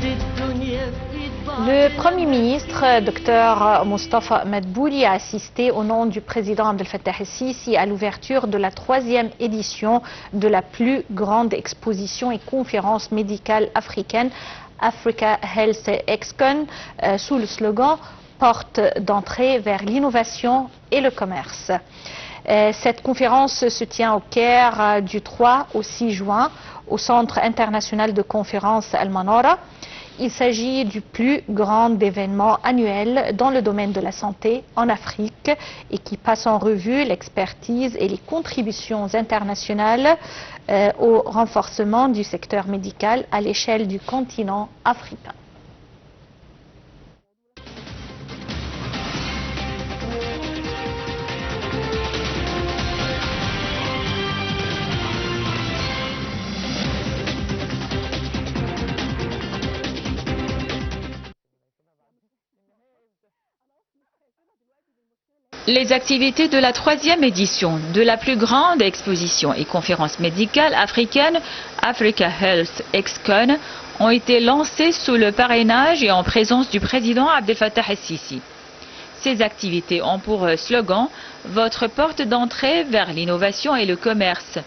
Le Premier ministre, Dr Mostafa Madbouli, a assisté au nom du président Abdel Fattah el-Sisi à l'ouverture de la 3e édition de la plus grande exposition et conférence médicale africaine, Africa Health Excon, sous le slogan « Porte d'entrée vers l'innovation et le commerce ». Cette conférence se tient au Caire du 3 au 6 juin au Centre international de conférences Al-Manara. Il s'agit du plus grand événement annuel dans le domaine de la santé en Afrique et qui passe en revue l'expertise et les contributions internationales au renforcement du secteur médical à l'échelle du continent africain. Les activités de la 3e édition de la plus grande exposition et conférence médicale africaine, Africa Health Excon, ont été lancées sous le parrainage et en présence du président Abdel Fattah el-Sisi. Ces activités ont pour slogan « Votre porte d'entrée vers l'innovation et le commerce ».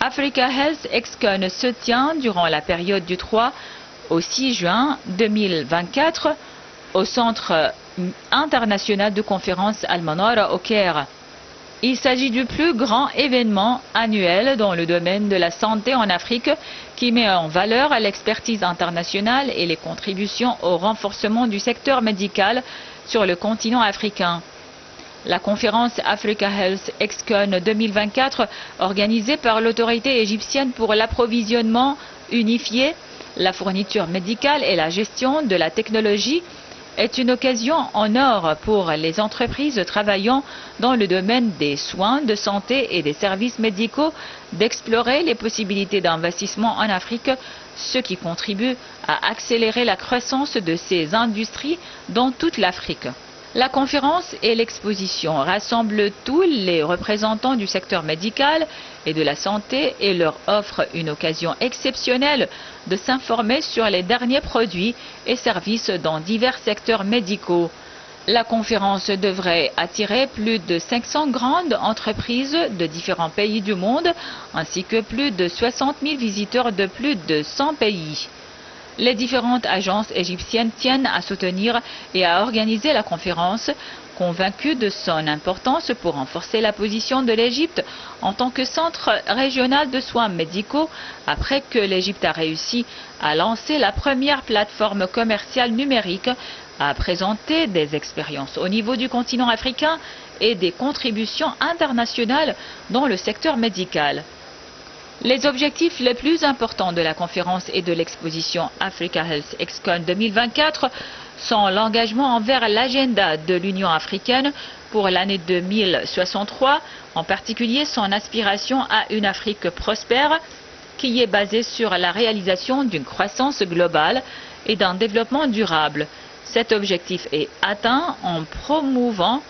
Africa Health Excon se tient durant la période du 3 au 6 juin 2024 au Centre international de conférences Al-Manara au Caire. Il s'agit du plus grand événement annuel dans le domaine de la santé en Afrique qui met en valeur l'expertise internationale et les contributions au renforcement du secteur médical sur le continent africain. La conférence Africa Health Excon 2024, organisée par l'autorité égyptienne pour l'approvisionnement unifié, la fourniture médicale et la gestion de la technologie, est une occasion en or pour les entreprises travaillant dans le domaine des soins de santé et des services médicaux d'explorer les possibilités d'investissement en Afrique, ce qui contribue à accélérer la croissance de ces industries dans toute l'Afrique. La conférence et l'exposition rassemblent tous les représentants du secteur médical et de la santé et leur offrent une occasion exceptionnelle de s'informer sur les derniers produits et services dans divers secteurs médicaux. La conférence devrait attirer plus de 500 grandes entreprises de différents pays du monde, ainsi que plus de 60 000 visiteurs de plus de 100 pays. Les différentes agences égyptiennes tiennent à soutenir et à organiser la conférence, convaincues de son importance pour renforcer la position de l'Égypte en tant que centre régional de soins médicaux, après que l'Égypte a réussi à lancer la première plateforme commerciale numérique, à présenter des expériences au niveau du continent africain et des contributions internationales dans le secteur médical. Les objectifs les plus importants de la conférence et de l'exposition Africa Health Excon 2024 sont l'engagement envers l'agenda de l'Union africaine pour l'année 2063, en particulier son aspiration à une Afrique prospère qui est basée sur la réalisation d'une croissance globale et d'un développement durable. Cet objectif est atteint en promouvant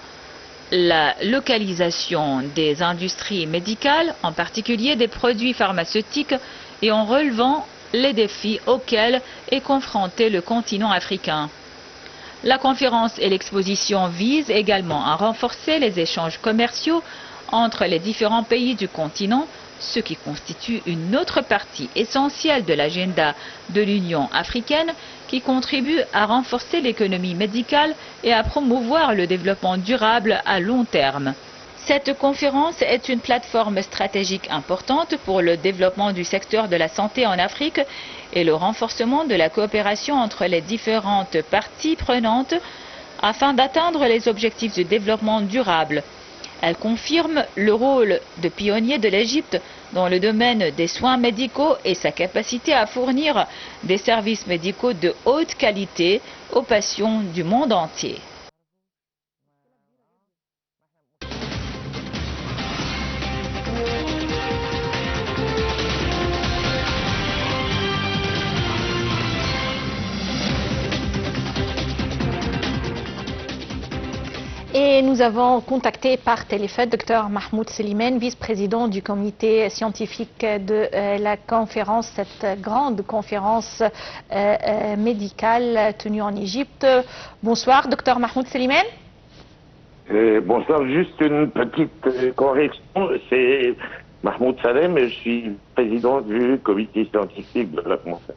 la localisation des industries médicales, en particulier des produits pharmaceutiques, et en relevant les défis auxquels est confronté le continent africain. La conférence et l'exposition visent également à renforcer les échanges commerciaux entre les différents pays du continent, ce qui constitue une autre partie essentielle de l'agenda de l'Union africaine qui contribue à renforcer l'économie médicale et à promouvoir le développement durable à long terme. Cette conférence est une plateforme stratégique importante pour le développement du secteur de la santé en Afrique et le renforcement de la coopération entre les différentes parties prenantes afin d'atteindre les objectifs du développement durable. Elle confirme le rôle de pionnier de l'Égypte dans le domaine des soins médicaux et sa capacité à fournir des services médicaux de haute qualité aux patients du monde entier. Et Et nous avons contacté par téléphone Dr Mahmoud Slimane, vice-président du comité scientifique de la conférence, cette grande conférence médicale tenue en Égypte. Bonsoir, Dr Mahmoud Slimane. Bonsoir, juste une petite correction. C'est Mahmoud Salem et je suis président du comité scientifique de la conférence.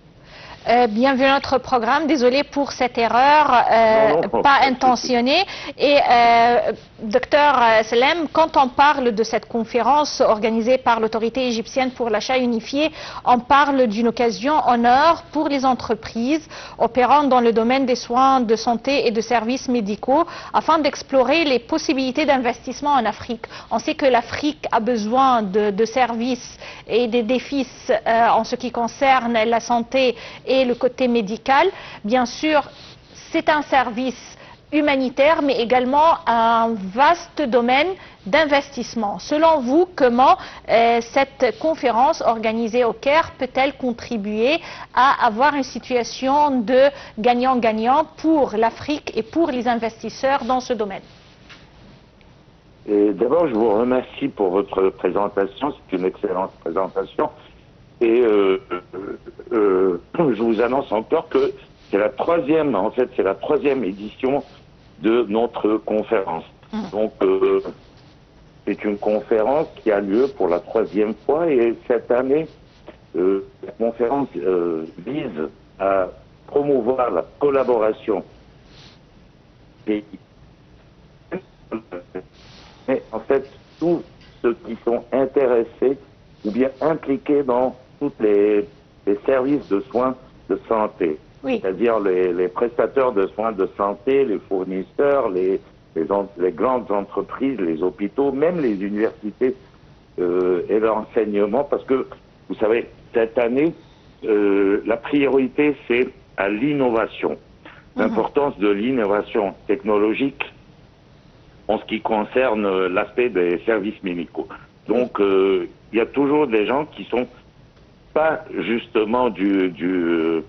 Bienvenue à notre programme. Désolé pour cette erreur pas intentionnée. Et docteur Salem, quand on parle de cette conférence organisée par l'autorité égyptienne pour l'achat unifié, on parle d'une occasion en or pour les entreprises opérant dans le domaine des soins de santé et de services médicaux afin d'explorer les possibilités d'investissement en Afrique. On sait que l'Afrique a besoin de services et des défis en ce qui concerne la santé et le côté médical. Bien sûr, c'est un service humanitaire, mais également un vaste domaine d'investissement. Selon vous, comment cette conférence organisée au Caire peut-elle contribuer à avoir une situation de gagnant-gagnant pour l'Afrique et pour les investisseurs dans ce domaine? D'abord, je vous remercie pour votre présentation. C'est une excellente présentation. Et je vous annonce encore que c'est la troisième, en fait, c'est la troisième édition de notre conférence. Donc, c'est une conférence qui a lieu pour la troisième fois et cette année, la conférence vise à promouvoir la collaboration des mais en fait, tous ceux qui sont intéressés ou bien impliqués dans tous les services de soins de santé. Oui. C'est-à-dire les prestataires de soins de santé, les fournisseurs, les grandes entreprises, les hôpitaux, même les universités et l'enseignement. Parce que, vous savez, cette année, la priorité, c'est à l'innovation. L'importance de l'innovation technologique en ce qui concerne l'aspect des services médicaux. Donc, il y a toujours des gens qui sont pas justement du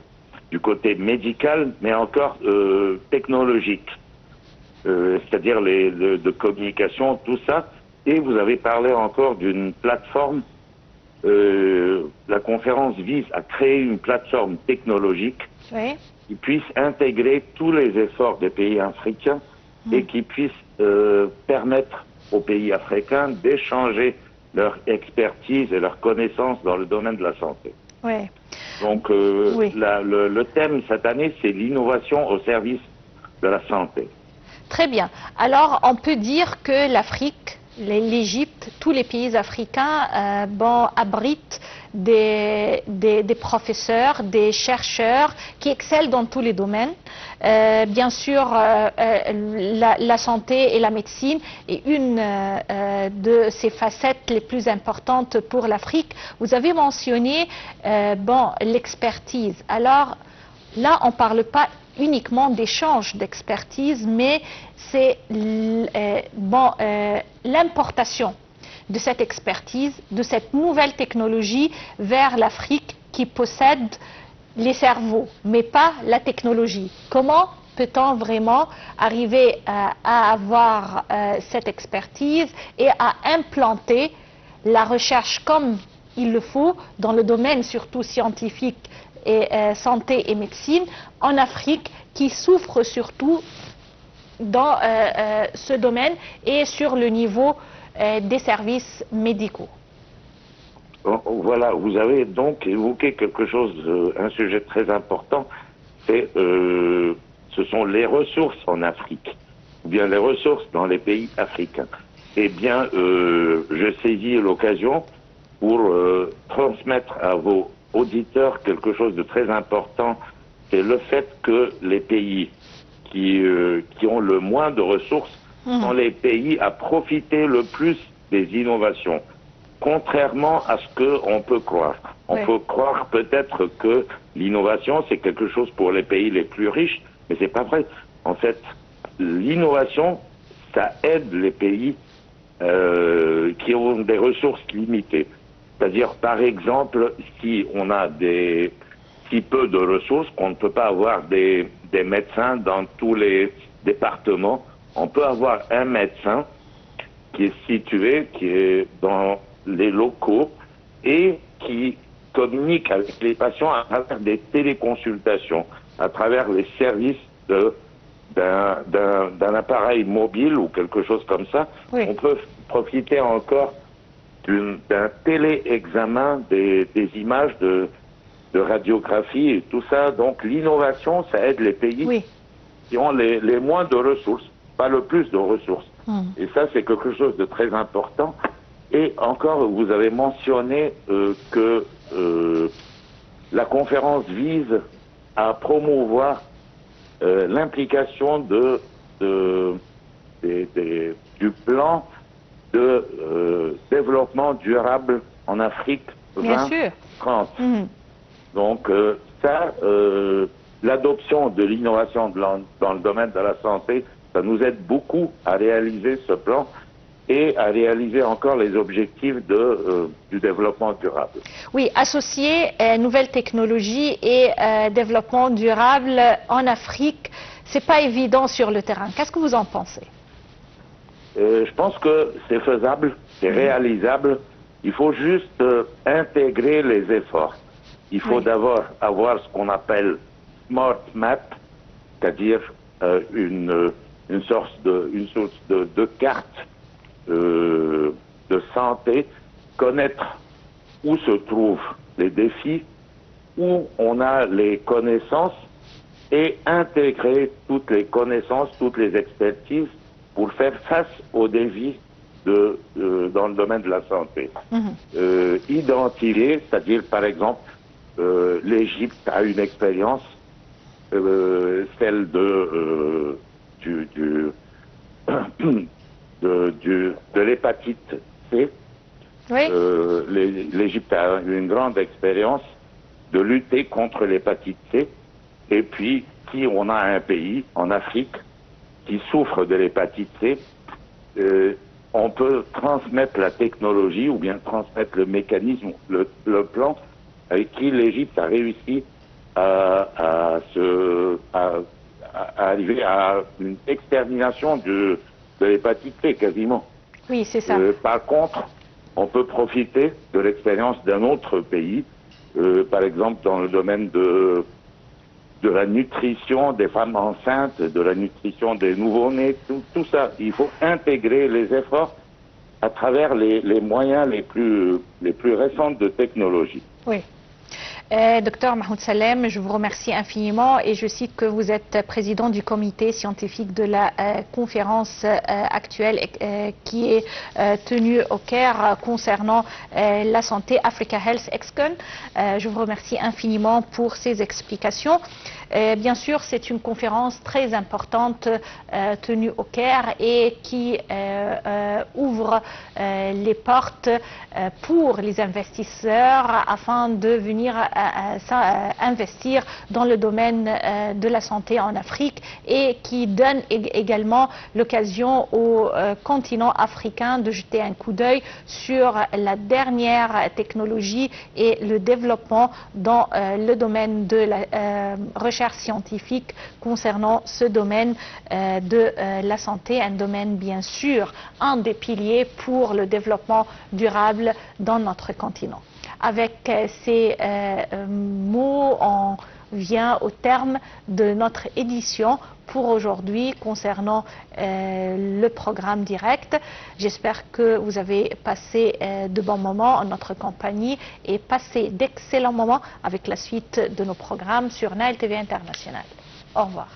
côté médical, mais encore technologique, c'est-à-dire de communication, tout ça. Et vous avez parlé encore d'une plateforme. La conférence vise à créer une plateforme technologique qui puisse intégrer tous les efforts des pays africains et qui puisse permettre aux pays africains d'échanger leur expertise et leur connaissance dans le domaine de la santé. Oui. Donc, le thème cette année, c'est l'innovation au service de la santé. Très bien. Alors, on peut dire que l'Afrique, l'Égypte, tous les pays africains abritent des professeurs, des chercheurs qui excellent dans tous les domaines. Bien sûr, la santé et la médecine est une de ces facettes les plus importantes pour l'Afrique. Vous avez mentionné l'expertise. Alors là, on ne parle pas uniquement d'échange d'expertise, mais c'est l'importation de cette expertise, de cette nouvelle technologie vers l'Afrique qui possède les cerveaux, mais pas la technologie. Comment peut-on vraiment arriver à avoir cette expertise et à implanter la recherche comme il le faut dans le domaine surtout scientifique et santé et médecine en Afrique qui souffre surtout dans ce domaine et sur le niveau des services médicaux? Voilà, vous avez donc évoqué quelque chose, un sujet très important, c'est ce sont les ressources en Afrique, ou bien les ressources dans les pays africains. Eh bien, je saisis l'occasion pour transmettre à vos auditeurs quelque chose de très important, c'est le fait que les pays qui ont le moins de ressources sont les pays à profiter le plus des innovations. Contrairement à ce qu'on peut croire. On peut croire peut-être que l'innovation, c'est quelque chose pour les pays les plus riches, mais c'est pas vrai. En fait, l'innovation, ça aide les pays qui ont des ressources limitées. C'est-à-dire, par exemple, si on a si peu de ressources, qu'on ne peut pas avoir des médecins dans tous les départements, on peut avoir un médecin qui est situé, qui est dans les locaux et qui communique avec les patients à travers des téléconsultations, à travers les services d'un appareil mobile ou quelque chose comme ça. Oui. On peut profiter encore d'un télé-examen des images de radiographie et tout ça. Donc l'innovation, ça aide les pays qui ont les moins de ressources, pas le plus de ressources. Et ça, c'est quelque chose de très important. Et encore, vous avez mentionné que la conférence vise à promouvoir l'implication du plan de développement durable en Afrique 2030. Donc ça, l'adoption de l'innovation dans le domaine de la santé, ça nous aide beaucoup à réaliser ce plan et à réaliser encore les objectifs du développement durable. Oui, associer nouvelles technologies et développement durable en Afrique, c'est pas évident sur le terrain. Qu'est-ce que vous en pensez? Je pense que c'est faisable, c'est réalisable. Il faut juste intégrer les efforts. Il faut d'abord avoir ce qu'on appelle Smart Map, c'est-à-dire une sorte de carte de santé, connaître où se trouvent les défis, où on a les connaissances et intégrer toutes les connaissances, toutes les expertises pour faire face aux défis dans le domaine de la santé. Identifier, c'est-à-dire par exemple, l'Égypte a une expérience, celle de l'hépatite C. L'Égypte a une grande expérience de lutter contre l'hépatite C. Et puis, si on a un pays en Afrique qui souffre de l'hépatite C, on peut transmettre la technologie ou bien transmettre le mécanisme, le plan avec qui l'Égypte a réussi à arriver à une extermination de l'hépatite C quasiment. Oui, c'est ça. Par contre, on peut profiter de l'expérience d'un autre pays, par exemple dans le domaine de la nutrition des femmes enceintes, de la nutrition des nouveau-nés, tout ça. Il faut intégrer les efforts à travers les moyens les plus récents de technologie. Oui. Docteur Mahmoud Salem, je vous remercie infiniment et je cite que vous êtes président du comité scientifique de la conférence actuelle qui est tenue au Caire concernant la santé Africa Health ExCon. Je vous remercie infiniment pour ces explications. Bien sûr, c'est une conférence très importante tenue au Caire et qui ouvre les portes pour les investisseurs afin de venir investir dans le domaine de la santé en Afrique et qui donne également l'occasion au continent africain de jeter un coup d'œil sur la dernière technologie et le développement dans le domaine de la recherche scientifique concernant ce domaine de la santé, un domaine bien sûr, un des piliers pour le développement durable dans notre continent. Avec ces mots, on vient au terme de notre édition pour aujourd'hui concernant le programme direct. J'espère que vous avez passé de bons moments en notre compagnie et passé d'excellents moments avec la suite de nos programmes sur Nile TV International. Au revoir.